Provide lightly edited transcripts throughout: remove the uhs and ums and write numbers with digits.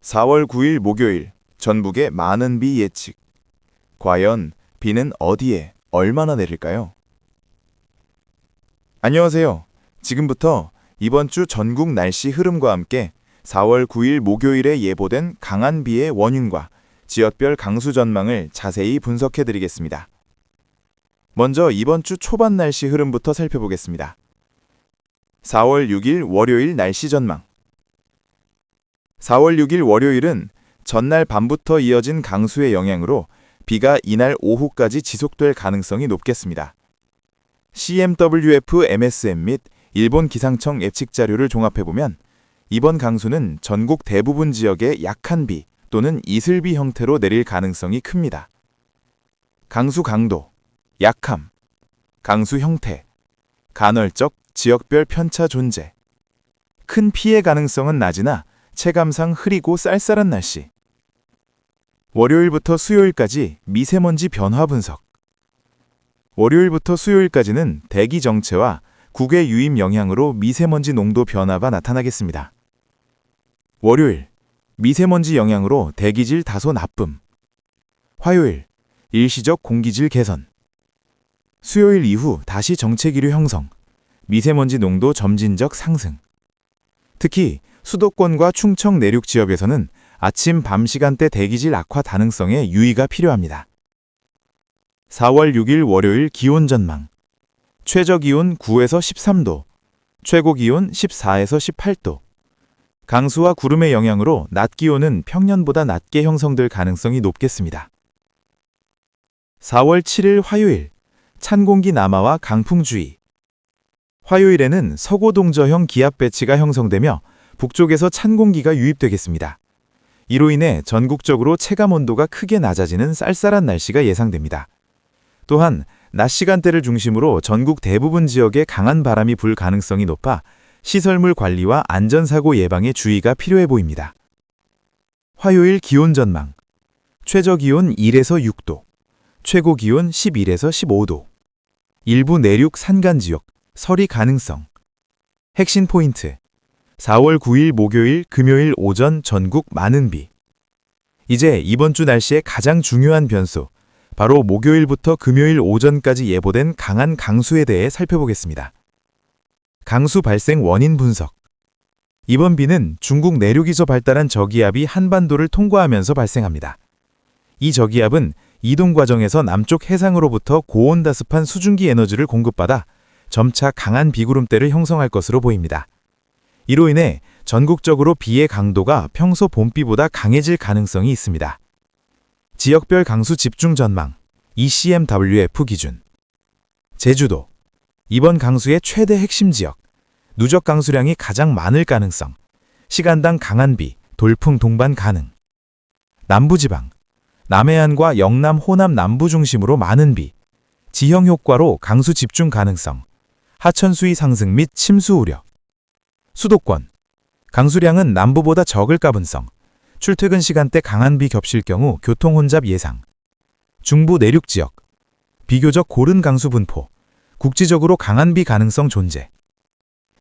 4월 9일 목요일 전북의 많은 비 예측. 과연 비는 어디에 얼마나 내릴까요? 안녕하세요. 지금부터 이번 주 전국 날씨 흐름과 함께 4월 9일 목요일에 예보된 강한 비의 원인과 지역별 강수 전망을 자세히 분석해 드리겠습니다. 먼저 이번 주 초반 날씨 흐름부터 살펴보겠습니다. 4월 6일 월요일 날씨 전망. 4월 6일 월요일은 전날 밤부터 이어진 강수의 영향으로 비가 이날 오후까지 지속될 가능성이 높겠습니다. CMWF MSM 및 일본 기상청 예측 자료를 종합해보면 이번 강수는 전국 대부분 지역에 약한 비 또는 이슬비 형태로 내릴 가능성이 큽니다. 강수 강도, 약함, 강수 형태, 간헐적 지역별 편차 존재, 큰 피해 가능성은 낮으나 체감상 흐리고 쌀쌀한 날씨. 월요일부터 수요일까지 미세먼지 변화 분석. 월요일부터 수요일까지는 대기 정체와 국외 유입 영향으로 미세먼지 농도 변화가 나타나겠습니다. 월요일, 미세먼지 영향으로 대기질 다소 나쁨. 화요일, 일시적 공기질 개선. 수요일 이후 다시 정체기류 형성, 미세먼지 농도 점진적 상승. 특히 수도권과 충청 내륙 지역에서는 아침 밤 시간대 대기질 악화 가능성에 유의가 필요합니다. 4월 6일 월요일 기온 전망. 최저 기온 9에서 13도, 최고 기온 14에서 18도. 강수와 구름의 영향으로 낮 기온은 평년보다 낮게 형성될 가능성이 높겠습니다. 4월 7일 화요일, 찬 공기 남하와 강풍주의. 화요일에는 서고동저형 기압 배치가 형성되며 북쪽에서 찬 공기가 유입되겠습니다. 이로 인해 전국적으로 체감 온도가 크게 낮아지는 쌀쌀한 날씨가 예상됩니다. 또한 낮 시간대를 중심으로 전국 대부분 지역에 강한 바람이 불 가능성이 높아 시설물 관리와 안전사고 예방에 주의가 필요해 보입니다. 화요일 기온 전망. 최저 기온 1에서 6도, 최고 기온 11에서 15도. 일부 내륙 산간 지역, 서리 가능성. 핵심 포인트. 4월 9일 목요일 금요일 오전 전국 많은 비. 이제 이번 주 날씨의 가장 중요한 변수, 바로 목요일부터 금요일 오전까지 예보된 강한 강수에 대해 살펴보겠습니다. 강수 발생 원인 분석. 이번 비는 중국 내륙에서 발달한 저기압이 한반도를 통과하면서 발생합니다. 이 저기압은 이동 과정에서 남쪽 해상으로부터 고온다습한 수증기 에너지를 공급받아 점차 강한 비구름대를 형성할 것으로 보입니다. 이로 인해 전국적으로 비의 강도가 평소 봄비보다 강해질 가능성이 있습니다. 지역별 강수 집중 전망, ECMWF 기준. 제주도. 이번 강수의 최대 핵심 지역, 누적 강수량이 가장 많을 가능성, 시간당 강한 비, 돌풍 동반 가능. 남부지방. 남해안과 영남, 호남 남부 중심으로 많은 비, 지형 효과로 강수 집중 가능성, 하천 수위 상승 및 침수 우려. 수도권. 강수량은 남부보다 적을 가능성, 출퇴근 시간대 강한 비 겹칠 경우 교통 혼잡 예상. 중부 내륙 지역. 비교적 고른 강수 분포, 국지적으로 강한 비 가능성 존재.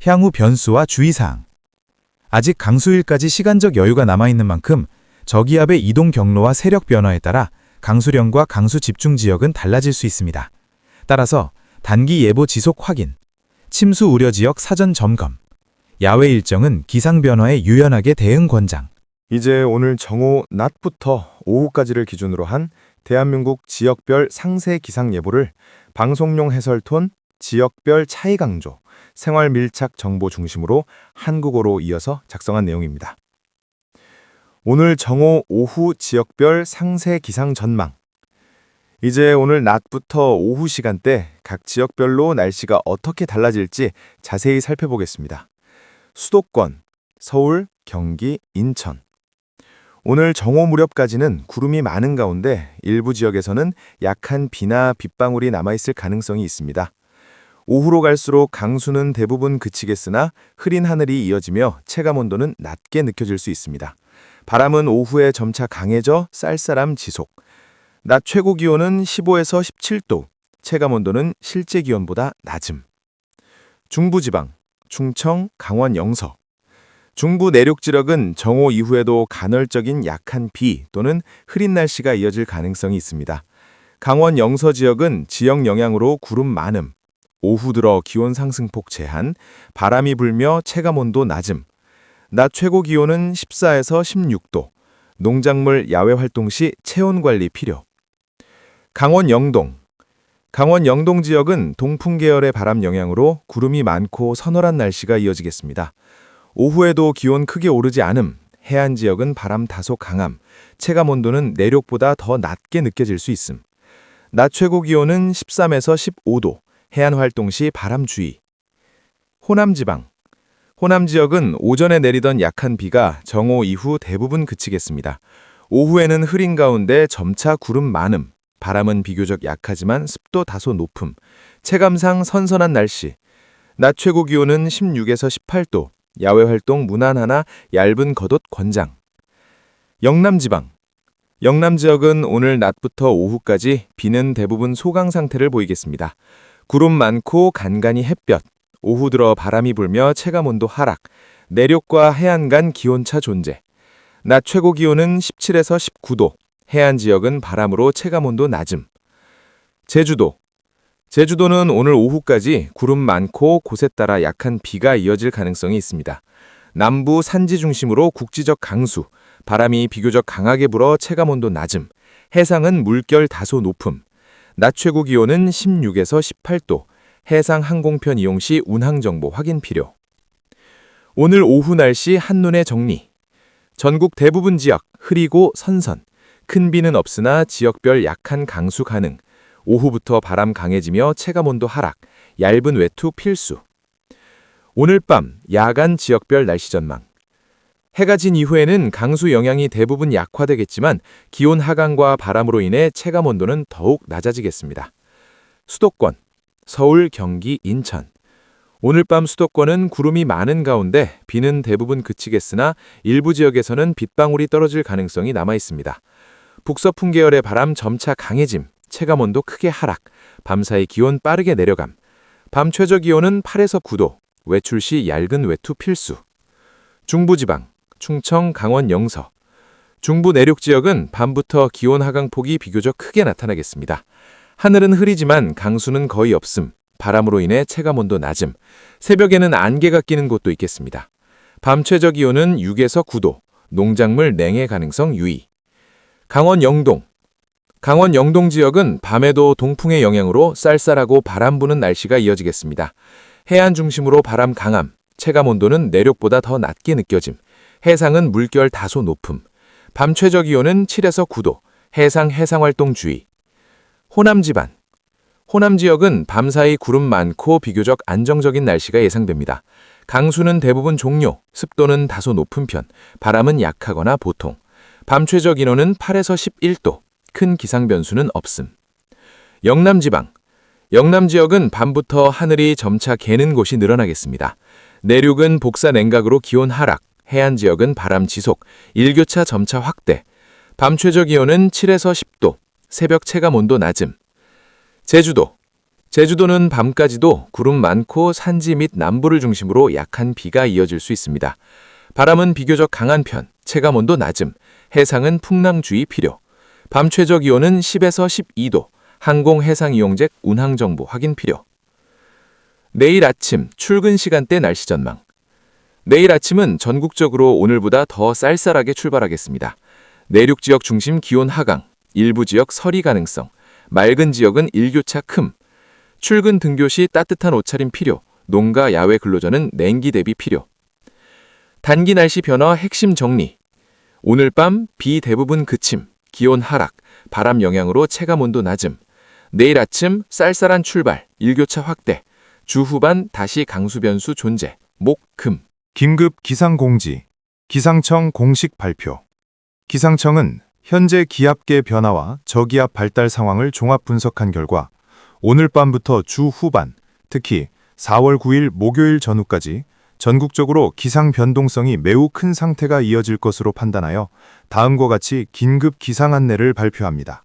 향후 변수와 주의사항. 아직 강수일까지 시간적 여유가 남아있는 만큼 저기압의 이동 경로와 세력 변화에 따라 강수량과 강수 집중 지역은 달라질 수 있습니다. 따라서 단기 예보 지속 확인, 침수 우려 지역 사전 점검, 야외 일정은 기상 변화에 유연하게 대응 권장. 이제 오늘 정오 낮부터 오후까지를 기준으로 한 대한민국 지역별 상세 기상 예보를 방송용 해설톤, 지역별 차이 강조, 생활 밀착 정보 중심으로 한국어로 이어서 작성한 내용입니다. 오늘 정오 오후 지역별 상세 기상 전망. 이제 오늘 낮부터 오후 시간대 각 지역별로 날씨가 어떻게 달라질지 자세히 살펴보겠습니다. 수도권, 서울, 경기, 인천. 오늘 정오 무렵까지는 구름이 많은 가운데 일부 지역에서는 약한 비나 빗방울이 남아있을 가능성이 있습니다. 오후로 갈수록 강수는 대부분 그치겠으나 흐린 하늘이 이어지며 체감온도는 낮게 느껴질 수 있습니다. 바람은 오후에 점차 강해져 쌀쌀함 지속. 낮 최고 기온은 15에서 17도, 체감온도는 실제 기온보다 낮음. 중부지방, 충청, 강원 영서. 중부 내륙 지역은 정오 이후에도 간헐적인 약한 비 또는 흐린 날씨가 이어질 가능성이 있습니다. 강원 영서 지역은 지역 영향으로 구름 많음, 오후 들어 기온 상승폭 제한, 바람이 불며 체감온도 낮음, 낮 최고 기온은 14에서 16도, 농작물 야외 활동 시 체온 관리 필요. 강원 영동. 강원 영동 지역은 동풍 계열의 바람 영향으로 구름이 많고 서늘한 날씨가 이어지겠습니다. 오후에도 기온 크게 오르지 않음, 해안 지역은 바람 다소 강함, 체감 온도는 내륙보다 더 낮게 느껴질 수 있음. 낮 최고 기온은 13에서 15도, 해안 활동 시 바람 주의. 호남 지방. 호남 지역은 오전에 내리던 약한 비가 정오 이후 대부분 그치겠습니다. 오후에는 흐린 가운데 점차 구름 많음, 바람은 비교적 약하지만 습도 다소 높음, 체감상 선선한 날씨. 낮 최고 기온은 16에서 18도, 야외 활동 무난하나 얇은 겉옷 권장. 영남 지방. 영남 지역은 오늘 낮부터 오후까지 비는 대부분 소강 상태를 보이겠습니다. 구름 많고 간간히 햇볕, 오후 들어 바람이 불며 체감온도 하락, 내륙과 해안 간 기온차 존재. 낮 최고 기온은 17에서 19도, 해안 지역은 바람으로 체감온도 낮음. 제주도. 제주도는 오늘 오후까지 구름 많고 곳에 따라 약한 비가 이어질 가능성이 있습니다. 남부 산지 중심으로 국지적 강수, 바람이 비교적 강하게 불어 체감온도 낮음, 해상은 물결 다소 높음, 낮 최고 기온은 16에서 18도, 해상 항공편 이용 시 운항정보 확인 필요. 오늘 오후 날씨 한눈에 정리. 전국 대부분 지역 흐리고 선선, 큰 비는 없으나 지역별 약한 강수 가능, 오후부터 바람 강해지며 체감온도 하락, 얇은 외투 필수. 오늘 밤 야간 지역별 날씨 전망. 해가 진 이후에는 강수 영향이 대부분 약화되겠지만 기온 하강과 바람으로 인해 체감온도는 더욱 낮아지겠습니다. 수도권, 서울, 경기, 인천. 오늘 밤 수도권은 구름이 많은 가운데 비는 대부분 그치겠으나 일부 지역에서는 빗방울이 떨어질 가능성이 남아 있습니다. 북서풍 계열의 바람 점차 강해짐, 체감온도 크게 하락, 밤사이 기온 빠르게 내려감. 밤 최저 기온은 8에서 9도, 외출 시 얇은 외투 필수. 중부지방, 충청, 강원 영서. 중부 내륙 지역은 밤부터 기온 하강폭이 비교적 크게 나타나겠습니다. 하늘은 흐리지만 강수는 거의 없음, 바람으로 인해 체감온도 낮음, 새벽에는 안개가 끼는 곳도 있겠습니다. 밤 최저 기온은 6에서 9도, 농작물 냉해 가능성 유의. 강원 영동. 강원 영동 지역은 밤에도 동풍의 영향으로 쌀쌀하고 바람 부는 날씨가 이어지겠습니다. 해안 중심으로 바람 강함, 체감온도는 내륙보다 더 낮게 느껴짐, 해상은 물결 다소 높음, 밤 최저 기온은 7에서 9도, 해상 해상활동 주의. 호남 지방. 호남 지역은 밤사이 구름 많고 비교적 안정적인 날씨가 예상됩니다. 강수는 대부분 종료, 습도는 다소 높은 편, 바람은 약하거나 보통. 밤 최저 기온은 8에서 11도, 큰 기상 변수는 없음. 영남 지방. 영남 지역은 밤부터 하늘이 점차 개는 곳이 늘어나겠습니다. 내륙은 복사 냉각으로 기온 하락, 해안 지역은 바람 지속, 일교차 점차 확대. 밤 최저 기온은 7에서 10도, 새벽 체감 온도 낮음. 제주도. 제주도는 밤까지도 구름 많고 산지 및 남부를 중심으로 약한 비가 이어질 수 있습니다. 바람은 비교적 강한 편, 체감 온도 낮음, 해상은 풍랑주의 필요. 밤 최저 기온은 10에서 12도, 항공 해상 이용객 운항 정보 확인 필요. 내일 아침 출근 시간대 날씨 전망. 내일 아침은 전국적으로 오늘보다 더 쌀쌀하게 출발하겠습니다. 내륙 지역 중심 기온 하강, 일부 지역 서리 가능성, 맑은 지역은 일교차 큼. 출근 등교 시 따뜻한 옷차림 필요, 농가 야외 근로자는 냉기 대비 필요. 단기 날씨 변화 핵심 정리. 오늘 밤 비 대부분 그침, 기온 하락, 바람 영향으로 체감온도 낮음. 내일 아침 쌀쌀한 출발, 일교차 확대. 주 후반 다시 강수 변수 존재, 목, 금. 긴급 기상공지. 기상청 공식 발표. 기상청은 현재 기압계 변화와 저기압 발달 상황을 종합 분석한 결과 오늘 밤부터 주 후반, 특히 4월 9일 목요일 전후까지 전국적으로 기상 변동성이 매우 큰 상태가 이어질 것으로 판단하여 다음과 같이 긴급 기상 안내를 발표합니다.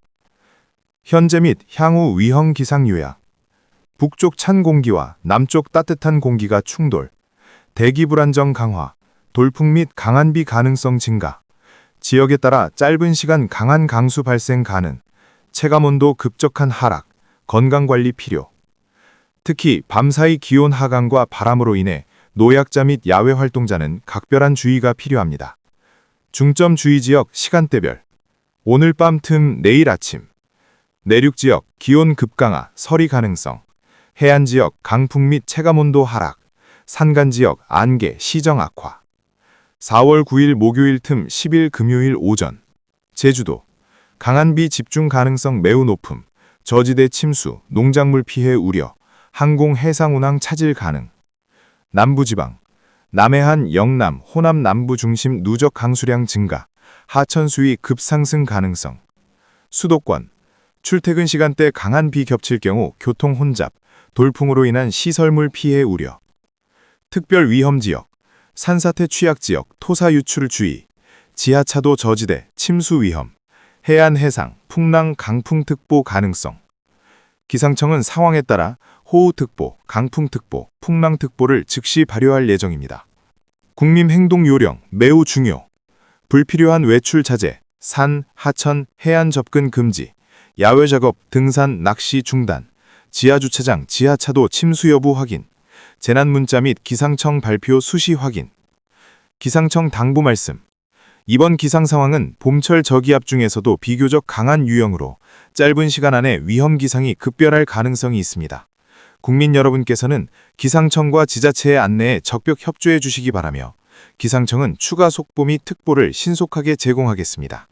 현재 및 향후 위험 기상 요약. 북쪽 찬 공기와 남쪽 따뜻한 공기가 충돌, 대기 불안정 강화, 돌풍 및 강한 비 가능성 증가, 지역에 따라 짧은 시간 강한 강수 발생 가능, 체감온도 급격한 하락, 건강관리 필요. 특히 밤사이 기온 하강과 바람으로 인해 노약자 및 야외 활동자는 각별한 주의가 필요합니다. 중점 주의 지역 시간대별. 오늘 밤 틈 내일 아침. 내륙 지역 기온 급강하, 서리 가능성. 해안 지역 강풍 및 체감온도 하락. 산간 지역 안개, 시정 악화. 4월 9일 목요일 틈 10일 금요일 오전. 제주도. 강한 비 집중 가능성 매우 높음. 저지대 침수, 농작물 피해 우려. 항공 해상 운항 차질 가능. 남부지방. 남해안, 영남, 호남 남부 중심 누적 강수량 증가. 하천 수위 급상승 가능성. 수도권. 출퇴근 시간대 강한 비 겹칠 경우 교통 혼잡, 돌풍으로 인한 시설물 피해 우려. 특별 위험 지역. 산사태 취약 지역, 토사 유출 주의. 지하차도 저지대, 침수 위험. 해안 해상, 풍랑 강풍특보 가능성. 기상청은 상황에 따라 호우특보, 강풍특보, 풍랑특보를 즉시 발효할 예정입니다. 국민행동요령 매우 중요. 불필요한 외출 자제, 산, 하천, 해안 접근 금지, 야외 작업, 등산, 낚시 중단, 지하주차장, 지하차도 침수 여부 확인, 재난문자 및 기상청 발표 수시 확인. 기상청 당부 말씀. 이번 기상 상황은 봄철 저기압 중에서도 비교적 강한 유형으로 짧은 시간 안에 위험 기상이 급별할 가능성이 있습니다. 국민 여러분께서는 기상청과 지자체의 안내에 적극 협조해 주시기 바라며 기상청은 추가 속보 및 특보를 신속하게 제공하겠습니다.